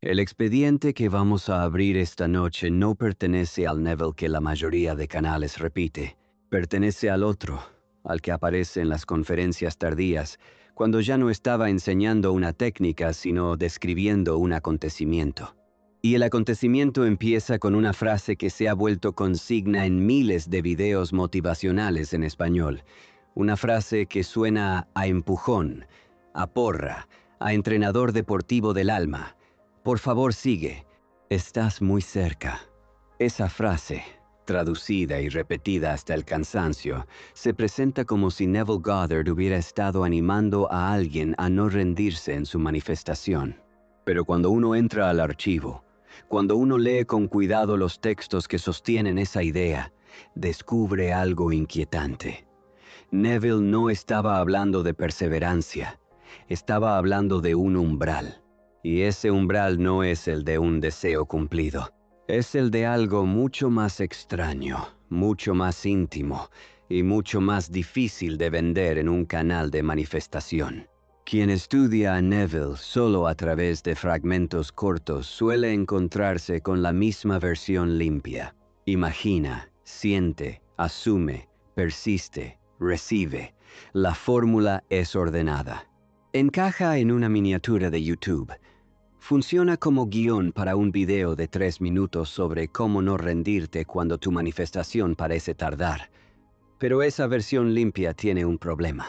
El expediente que vamos a abrir esta noche no pertenece al Neville que la mayoría de canales repite. Pertenece al otro, al que aparece en las conferencias tardías, cuando ya no estaba enseñando una técnica, sino describiendo un acontecimiento. Y el acontecimiento empieza con una frase que se ha vuelto consigna en miles de videos motivacionales en español. Una frase que suena a empujón, a porra, a entrenador deportivo del alma. Por favor, sigue. Estás muy cerca. Esa frase, traducida y repetida hasta el cansancio, se presenta como si Neville Goddard hubiera estado animando a alguien a no rendirse en su manifestación. Pero cuando uno entra al archivo, cuando uno lee con cuidado los textos que sostienen esa idea, descubre algo inquietante. Neville no estaba hablando de perseverancia, estaba hablando de un umbral. Y ese umbral no es el de un deseo cumplido, es el de algo mucho más extraño, mucho más íntimo y mucho más difícil de vender en un canal de manifestación. Quien estudia a Neville solo a través de fragmentos cortos suele encontrarse con la misma versión limpia. Imagina, siente, asume, persiste, recibe. La fórmula es ordenada. Encaja en una miniatura de YouTube. Funciona como guión para un video de 3 minutos sobre cómo no rendirte cuando tu manifestación parece tardar. Pero esa versión limpia tiene un problema.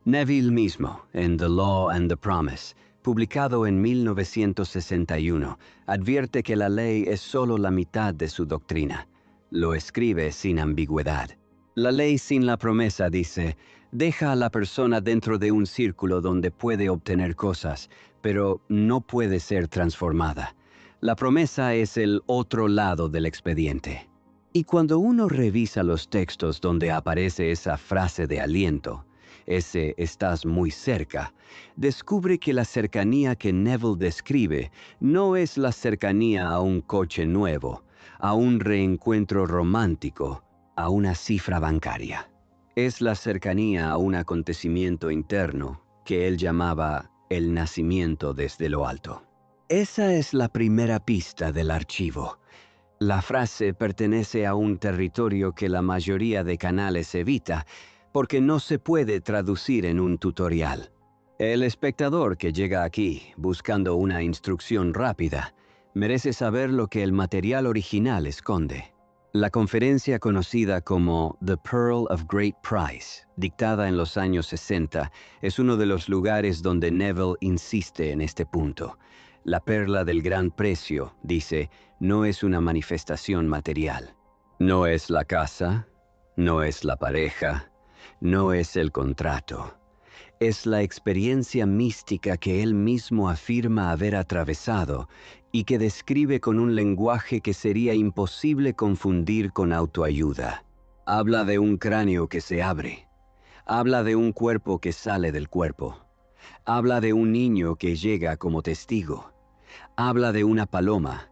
Neville mismo, en The Law and the Promise, publicado en 1961, advierte que la ley es solo la mitad de su doctrina. Lo escribe sin ambigüedad. La ley sin la promesa dice, deja a la persona dentro de un círculo donde puede obtener cosas, pero no puede ser transformada. La promesa es el otro lado del expediente. Y cuando uno revisa los textos donde aparece esa frase de aliento, ese estás muy cerca, descubre que la cercanía que Neville describe no es la cercanía a un coche nuevo, a un reencuentro romántico, a una cifra bancaria. Es la cercanía a un acontecimiento interno que él llamaba el nacimiento desde lo alto. Esa es la primera pista del archivo. La frase pertenece a un territorio que la mayoría de canales evita, porque no se puede traducir en un tutorial. El espectador que llega aquí buscando una instrucción rápida merece saber lo que el material original esconde. La conferencia conocida como The Pearl of Great Price, dictada en los años 60, es uno de los lugares donde Neville insiste en este punto. La perla del gran precio, dice, no es una manifestación material. No es la casa, no es la pareja, no es el contrato. Es la experiencia mística que él mismo afirma haber atravesado y que describe con un lenguaje que sería imposible confundir con autoayuda. Habla de un cráneo que se abre. Habla de un cuerpo que sale del cuerpo. Habla de un niño que llega como testigo. Habla de una paloma.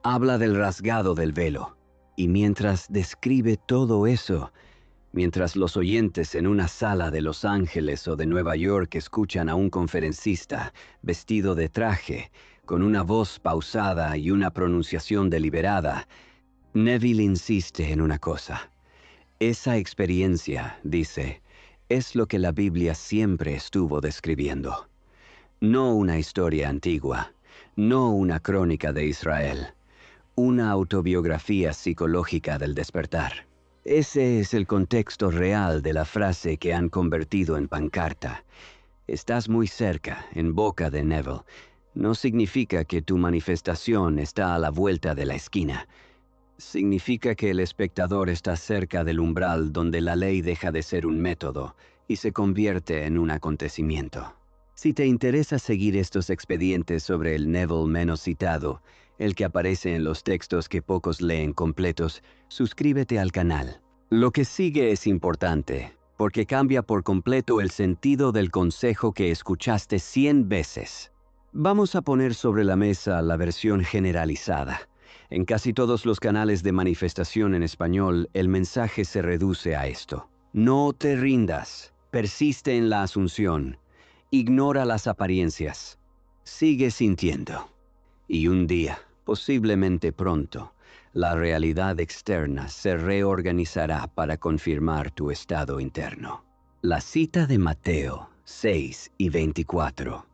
Habla del rasgado del velo. Y mientras describe todo eso, mientras los oyentes en una sala de Los Ángeles o de Nueva York escuchan a un conferencista vestido de traje, con una voz pausada y una pronunciación deliberada, Neville insiste en una cosa. Esa experiencia, dice, es lo que la Biblia siempre estuvo describiendo. No una historia antigua, no una crónica de Israel, una autobiografía psicológica del despertar. Ese es el contexto real de la frase que han convertido en pancarta. Estás muy cerca, en boca de Neville. No significa que tu manifestación está a la vuelta de la esquina. Significa que el espectador está cerca del umbral donde la ley deja de ser un método y se convierte en un acontecimiento. Si te interesa seguir estos expedientes sobre el Neville menos citado, el que aparece en los textos que pocos leen completos, suscríbete al canal. Lo que sigue es importante, porque cambia por completo el sentido del consejo que escuchaste 100 veces. Vamos a poner sobre la mesa la versión generalizada. En casi todos los canales de manifestación en español, el mensaje se reduce a esto. No te rindas, persiste en la asunción, ignora las apariencias, sigue sintiendo. Y un día, posiblemente pronto, la realidad externa se reorganizará para confirmar tu estado interno. La cita de Mateo 6 y 24.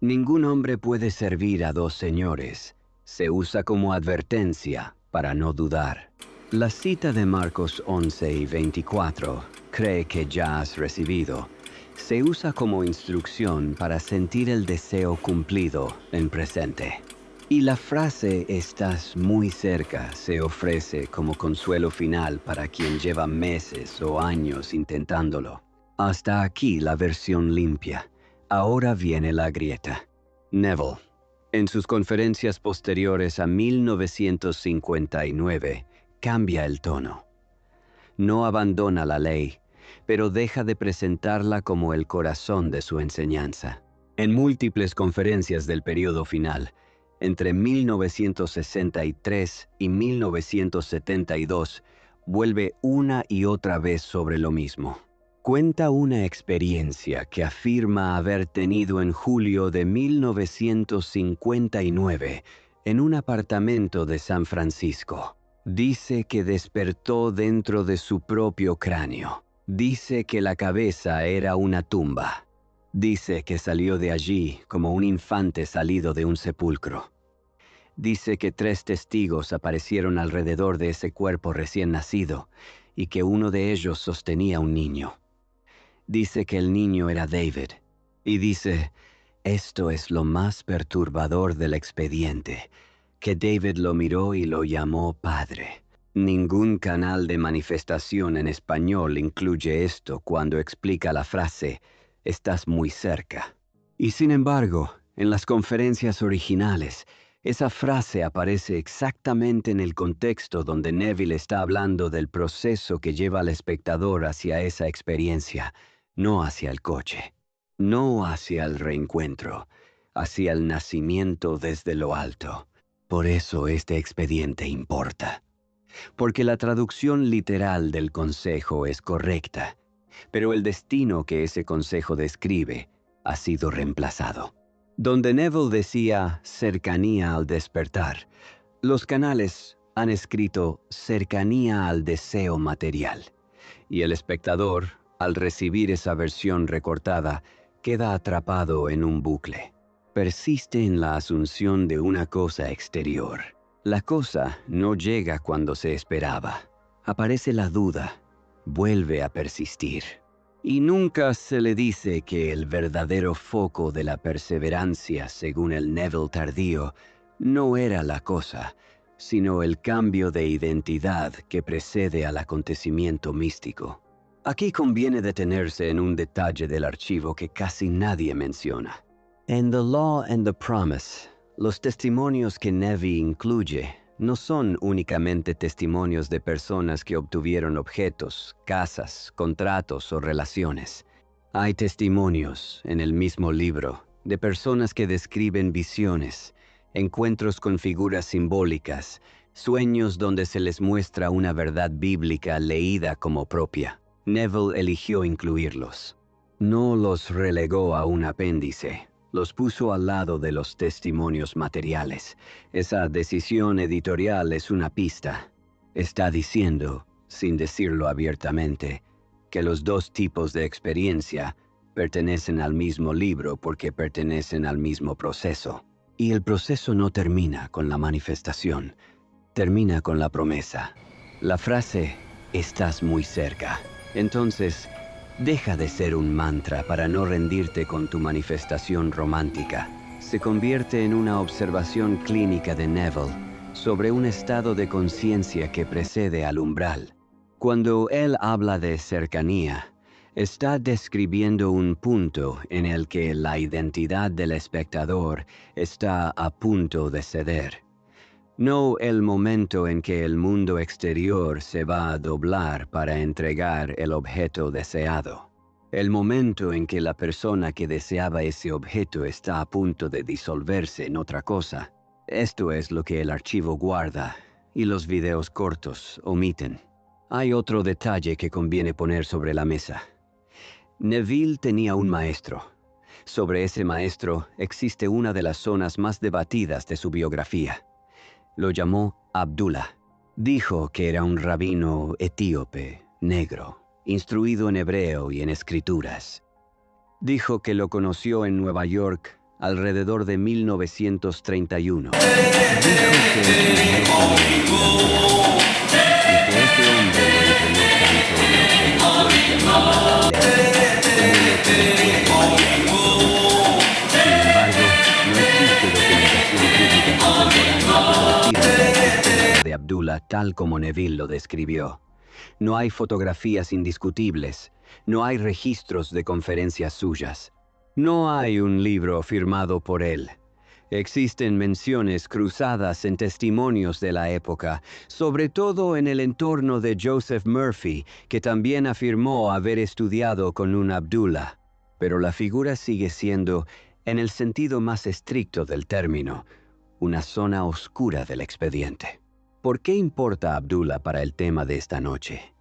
Ningún hombre puede servir a dos señores. Se usa como advertencia para no dudar. La cita de Marcos 11 y 24, cree que ya has recibido, se usa como instrucción para sentir el deseo cumplido en presente. Y la frase "estás muy cerca" se ofrece como consuelo final para quien lleva meses o años intentándolo. Hasta aquí la versión limpia. Ahora viene la grieta. Neville, en sus conferencias posteriores a 1959, cambia el tono. No abandona la ley, pero deja de presentarla como el corazón de su enseñanza. En múltiples conferencias del periodo final, entre 1963 y 1972, vuelve una y otra vez sobre lo mismo. Cuenta una experiencia que afirma haber tenido en julio de 1959 en un apartamento de San Francisco. Dice que despertó dentro de su propio cráneo. Dice que la cabeza era una tumba. Dice que salió de allí como un infante salido de un sepulcro. Dice que 3 testigos aparecieron alrededor de ese cuerpo recién nacido y que uno de ellos sostenía un niño. Dice que el niño era David. Y dice, esto es lo más perturbador del expediente, que David lo miró y lo llamó padre. Ningún canal de manifestación en español incluye esto cuando explica la frase, estás muy cerca. Y sin embargo, en las conferencias originales, esa frase aparece exactamente en el contexto donde Neville está hablando del proceso que lleva al espectador hacia esa experiencia, no hacia el coche, no hacia el reencuentro, hacia el nacimiento desde lo alto. Por eso este expediente importa. Porque la traducción literal del consejo es correcta, pero el destino que ese consejo describe ha sido reemplazado. Donde Neville decía cercanía al despertar, los canales han escrito cercanía al deseo material, y el espectador, al recibir esa versión recortada, queda atrapado en un bucle. Persiste en la asunción de una cosa exterior. La cosa no llega cuando se esperaba. Aparece la duda, vuelve a persistir. Y nunca se le dice que el verdadero foco de la perseverancia, según el Neville tardío, no era la cosa, sino el cambio de identidad que precede al acontecimiento místico. Aquí conviene detenerse en un detalle del archivo que casi nadie menciona. En The Law and the Promise, los testimonios que Neville incluye no son únicamente testimonios de personas que obtuvieron objetos, casas, contratos o relaciones. Hay testimonios en el mismo libro de personas que describen visiones, encuentros con figuras simbólicas, sueños donde se les muestra una verdad bíblica leída como propia. Neville eligió incluirlos. No los relegó a un apéndice. Los puso al lado de los testimonios materiales. Esa decisión editorial es una pista. Está diciendo, sin decirlo abiertamente, que los dos tipos de experiencia pertenecen al mismo libro porque pertenecen al mismo proceso. Y el proceso no termina con la manifestación, termina con la promesa. La frase, estás muy cerca. Entonces, deja de ser un mantra para no rendirte con tu manifestación romántica. Se convierte en una observación clínica de Neville sobre un estado de conciencia que precede al umbral. Cuando él habla de cercanía, está describiendo un punto en el que la identidad del espectador está a punto de ceder. No el momento en que el mundo exterior se va a doblar para entregar el objeto deseado. El momento en que la persona que deseaba ese objeto está a punto de disolverse en otra cosa. Esto es lo que el archivo guarda y los videos cortos omiten. Hay otro detalle que conviene poner sobre la mesa. Neville tenía un maestro. Sobre ese maestro existe una de las zonas más debatidas de su biografía. Lo llamó Abdullah. Dijo que era un rabino etíope, negro, instruido en hebreo y en escrituras. Dijo que lo conoció en Nueva York alrededor de 1931. Dijo que estudió con él y que ese hombre lo entrenó tanto en lo que después llamaría la ley como en lo que después llamaría la promesa. Sin embargo, no existe documentación bíblica contemporánea que confirme la existencia de Abdullah tal como Neville lo describió. No hay fotografías indiscutibles, no hay registros de conferencias suyas. No hay un libro firmado por él. Existen menciones cruzadas en testimonios de la época, sobre todo en el entorno de Joseph Murphy, que también afirmó haber estudiado con un Abdullah. Pero la figura sigue siendo, en el sentido más estricto del término, una zona oscura del expediente. ¿Por qué importa Abdullah para el tema de esta noche?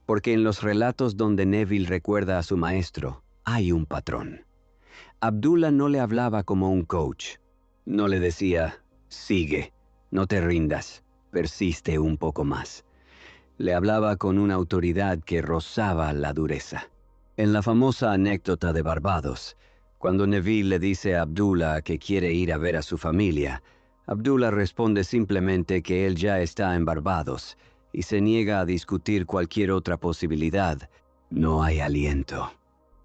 Porque en los relatos donde Neville recuerda a su maestro, hay un patrón. Abdullah no le hablaba como un coach. No le decía, sigue, no te rindas, persiste un poco más. Le hablaba con una autoridad que rozaba la dureza. En la famosa anécdota de Barbados, cuando Neville le dice a Abdullah que quiere ir a ver a su familia, Abdullah responde simplemente que él ya está en Barbados y se niega a discutir cualquier otra posibilidad. No hay aliento.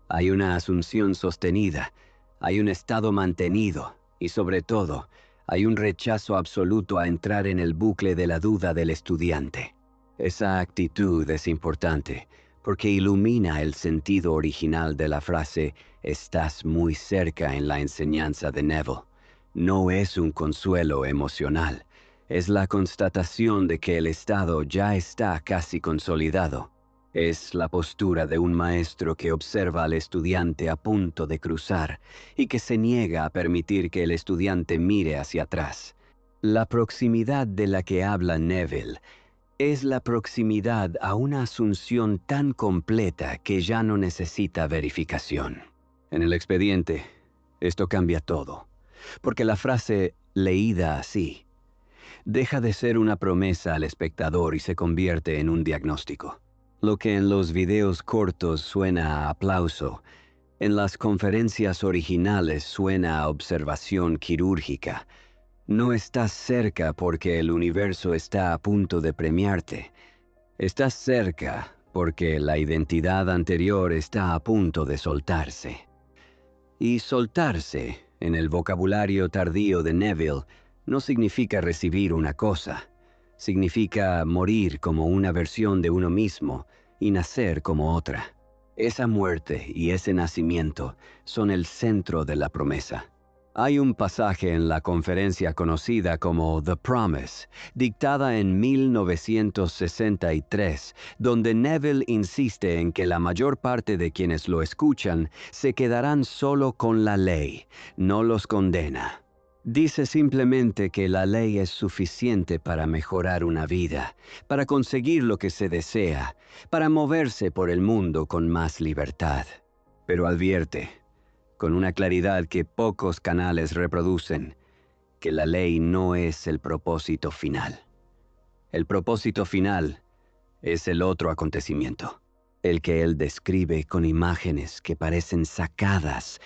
Hay una asunción sostenida, hay un estado mantenido y sobre todo, hay un rechazo absoluto a entrar en el bucle de la duda del estudiante. Esa actitud es importante porque ilumina el sentido original de la frase «estás muy cerca en la enseñanza de Neville». No es un consuelo emocional, es la constatación de que el estado ya está casi consolidado. Es la postura de un maestro que observa al estudiante a punto de cruzar y que se niega a permitir que el estudiante mire hacia atrás. La proximidad de la que habla Neville es la proximidad a una asunción tan completa que ya no necesita verificación. En el expediente, esto cambia todo, porque la frase leída así deja de ser una promesa al espectador y se convierte en un diagnóstico. Lo que en los videos cortos suena a aplauso, en las conferencias originales suena a observación quirúrgica. No estás cerca porque el universo está a punto de premiarte. Estás cerca porque la identidad anterior está a punto de soltarse. Y soltarse, en el vocabulario tardío de Neville, no significa recibir una cosa. Significa morir como una versión de uno mismo y nacer como otra. Esa muerte y ese nacimiento son el centro de la promesa. Hay un pasaje en la conferencia conocida como The Promise, dictada en 1963, donde Neville insiste en que la mayor parte de quienes lo escuchan se quedarán solo con la ley, no los condena. Dice simplemente que la ley es suficiente para mejorar una vida, para conseguir lo que se desea, para moverse por el mundo con más libertad. Pero advierte, con una claridad que pocos canales reproducen, que la ley no es el propósito final. El propósito final es el otro acontecimiento, el que él describe con imágenes que parecen sacadas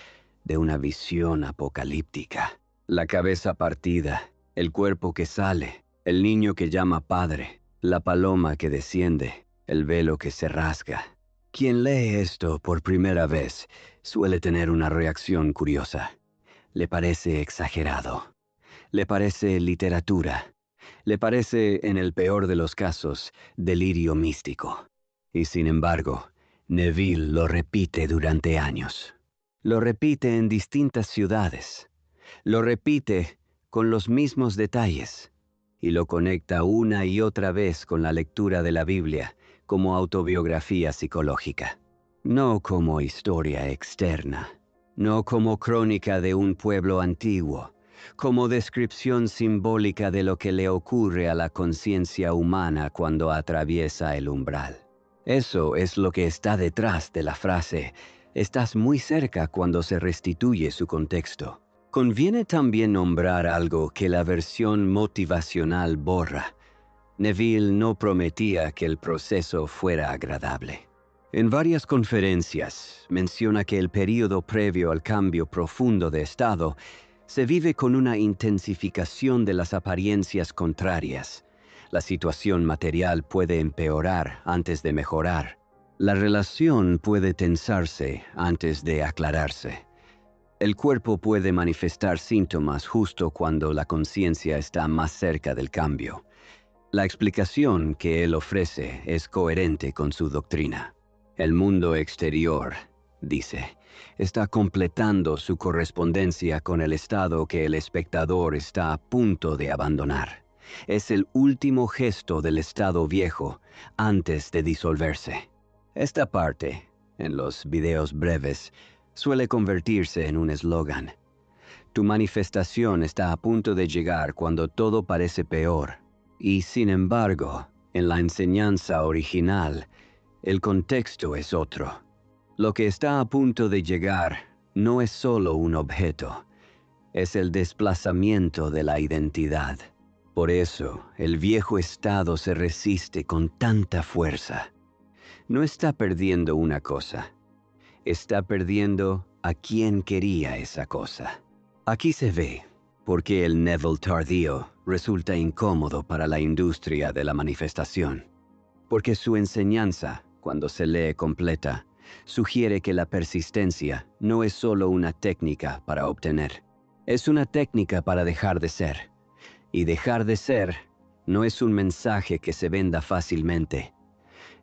de una visión apocalíptica. La cabeza partida, el cuerpo que sale, el niño que llama padre, la paloma que desciende, el velo que se rasga. Quien lee esto por primera vez suele tener una reacción curiosa. Le parece exagerado. Le parece literatura. Le parece, en el peor de los casos, delirio místico. Y sin embargo, Neville lo repite durante años. Lo repite en distintas ciudades. Lo repite con los mismos detalles. Y lo conecta una y otra vez con la lectura de la Biblia como autobiografía psicológica. No como historia externa. No como crónica de un pueblo antiguo, como descripción simbólica de lo que le ocurre a la conciencia humana cuando atraviesa el umbral. Eso es lo que está detrás de la frase Estás muy cerca cuando se restituye su contexto. Conviene también nombrar algo que la versión motivacional borra. Neville no prometía que el proceso fuera agradable. En varias conferencias menciona que el período previo al cambio profundo de estado se vive con una intensificación de las apariencias contrarias. La situación material puede empeorar antes de mejorar. La relación puede tensarse antes de aclararse. El cuerpo puede manifestar síntomas justo cuando la conciencia está más cerca del cambio. La explicación que él ofrece es coherente con su doctrina. El mundo exterior, dice, está completando su correspondencia con el estado que el espectador está a punto de abandonar. Es el último gesto del estado viejo antes de disolverse. Esta parte, en los videos breves, suele convertirse en un eslogan. Tu manifestación está a punto de llegar cuando todo parece peor. Y sin embargo, en la enseñanza original, el contexto es otro. Lo que está a punto de llegar no es solo un objeto, es el desplazamiento de la identidad. Por eso, el viejo estado se resiste con tanta fuerza. No está perdiendo una cosa, está perdiendo a quien quería esa cosa. Aquí se ve por qué el Neville tardío resulta incómodo para la industria de la manifestación. Porque su enseñanza, cuando se lee completa, sugiere que la persistencia no es solo una técnica para obtener, es una técnica para dejar de ser. Y dejar de ser no es un mensaje que se venda fácilmente.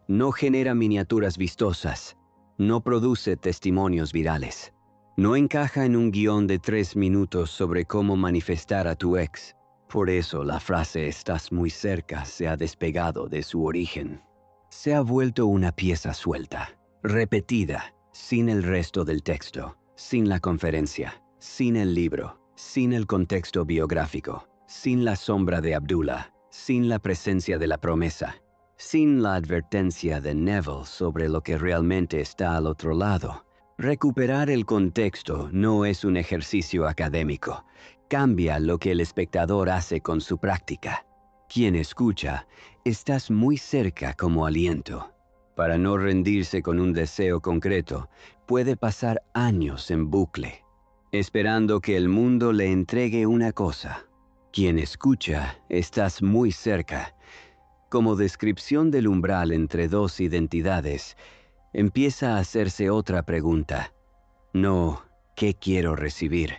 No genera miniaturas vistosas, no produce testimonios virales. No encaja en un guión de 3 minutos sobre cómo manifestar a tu ex. Por eso la frase "estás muy cerca" se ha despegado de su origen. Se ha vuelto una pieza suelta, repetida, sin el resto del texto, sin la conferencia, sin el libro, sin el contexto biográfico, sin la sombra de Abdullah, sin la presencia de la promesa, sin la advertencia de Neville sobre lo que realmente está al otro lado. Recuperar el contexto no es un ejercicio académico. Cambia lo que el espectador hace con su práctica. Quien escucha, estás muy cerca como aliento. Para no rendirse con un deseo concreto, puede pasar años en bucle, esperando que el mundo le entregue una cosa. Quien escucha, estás muy cerca. Como descripción del umbral entre dos identidades, empieza a hacerse otra pregunta. No, ¿qué quiero recibir?,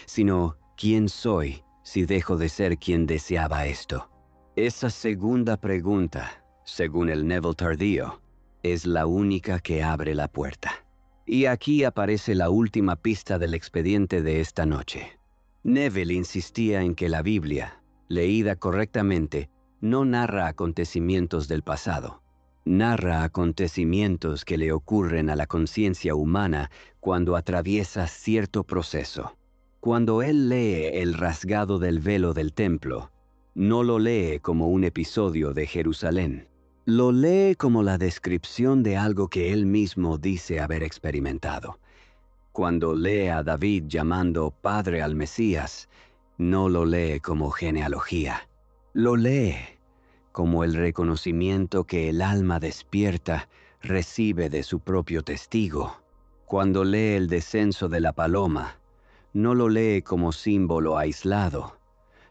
sino, ¿quién soy si dejo de ser quien deseaba esto? Esa segunda pregunta, según el Neville tardío, es la única que abre la puerta. Y aquí aparece la última pista del expediente de esta noche. Neville insistía en que la Biblia, leída correctamente, no narra acontecimientos del pasado. Narra acontecimientos que le ocurren a la conciencia humana cuando atraviesa cierto proceso. Cuando él lee el rasgado del velo del templo, no lo lee como un episodio de Jerusalén. Lo lee como la descripción de algo que él mismo dice haber experimentado. Cuando lee a David llamando Padre al Mesías, no lo lee como genealogía. Lo lee como el reconocimiento que el alma despierta recibe de su propio testigo. Cuando lee el descenso de la paloma, no lo lee como símbolo aislado,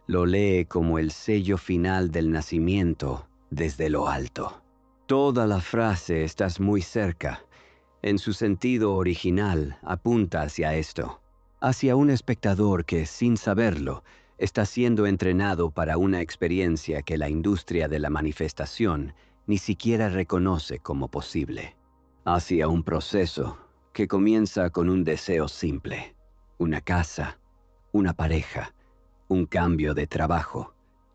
lo lee como el sello final del nacimiento desde lo alto. Toda la frase "estás muy cerca", en su sentido original, apunta hacia esto, hacia un espectador que, sin saberlo, está siendo entrenado para una experiencia que la industria de la manifestación ni siquiera reconoce como posible. Hacia un proceso que comienza con un deseo simple: una casa, una pareja, un cambio de trabajo,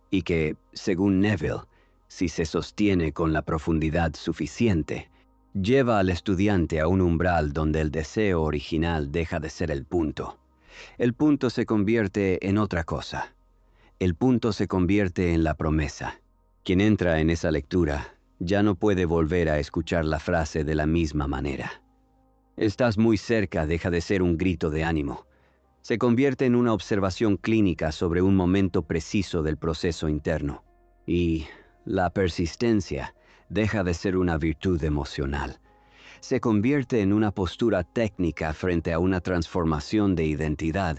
y que, según Neville, si se sostiene con la profundidad suficiente, lleva al estudiante a un umbral donde el deseo original deja de ser el punto. El punto se convierte en otra cosa. El punto se convierte en la promesa. Quien entra en esa lectura ya no puede volver a escuchar la frase de la misma manera. Estás muy cerca deja de ser un grito de ánimo. Se convierte en una observación clínica sobre un momento preciso del proceso interno. Y la persistencia deja de ser una virtud emocional. Se convierte en una postura técnica frente a una transformación de identidad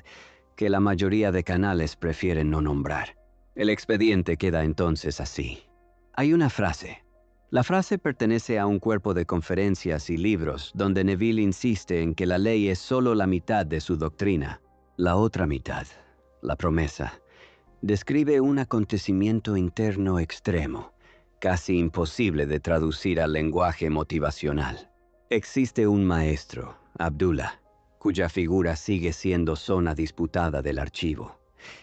que la mayoría de canales prefieren no nombrar. El expediente queda entonces así. Hay una frase. La frase pertenece a un cuerpo de conferencias y libros donde Neville insiste en que la ley es solo la mitad de su doctrina. La otra mitad, la promesa, describe un acontecimiento interno extremo, casi imposible de traducir al lenguaje motivacional. Existe un maestro, Abdullah, cuya figura sigue siendo zona disputada del archivo,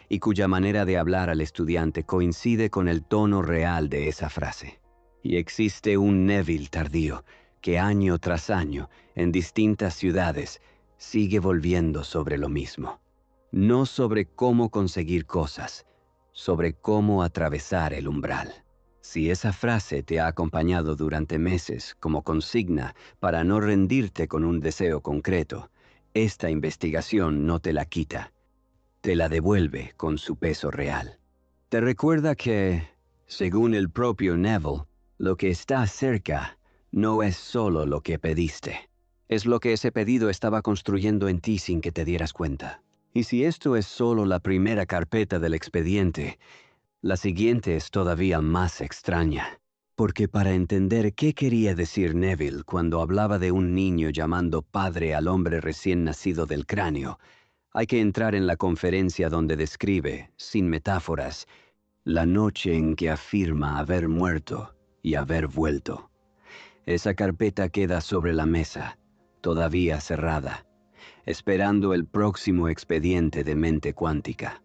y cuya manera de hablar al estudiante coincide con el tono real de esa frase. Y existe un Neville tardío, que año tras año, en distintas ciudades, sigue volviendo sobre lo mismo. No sobre cómo conseguir cosas, sobre cómo atravesar el umbral. Si esa frase te ha acompañado durante meses como consigna para no rendirte con un deseo concreto, esta investigación no te la quita, te la devuelve con su peso real. Te recuerda que, según el propio Neville, lo que está cerca no es solo lo que pediste. Es lo que ese pedido estaba construyendo en ti sin que te dieras cuenta. Y si esto es solo la primera carpeta del expediente, la siguiente es todavía más extraña. Porque para entender qué quería decir Neville cuando hablaba de un niño llamando padre al hombre recién nacido del cráneo, hay que entrar en la conferencia donde describe, sin metáforas, la noche en que afirma haber muerto y haber vuelto. Esa carpeta queda sobre la mesa, todavía cerrada, esperando el próximo expediente de mente cuántica.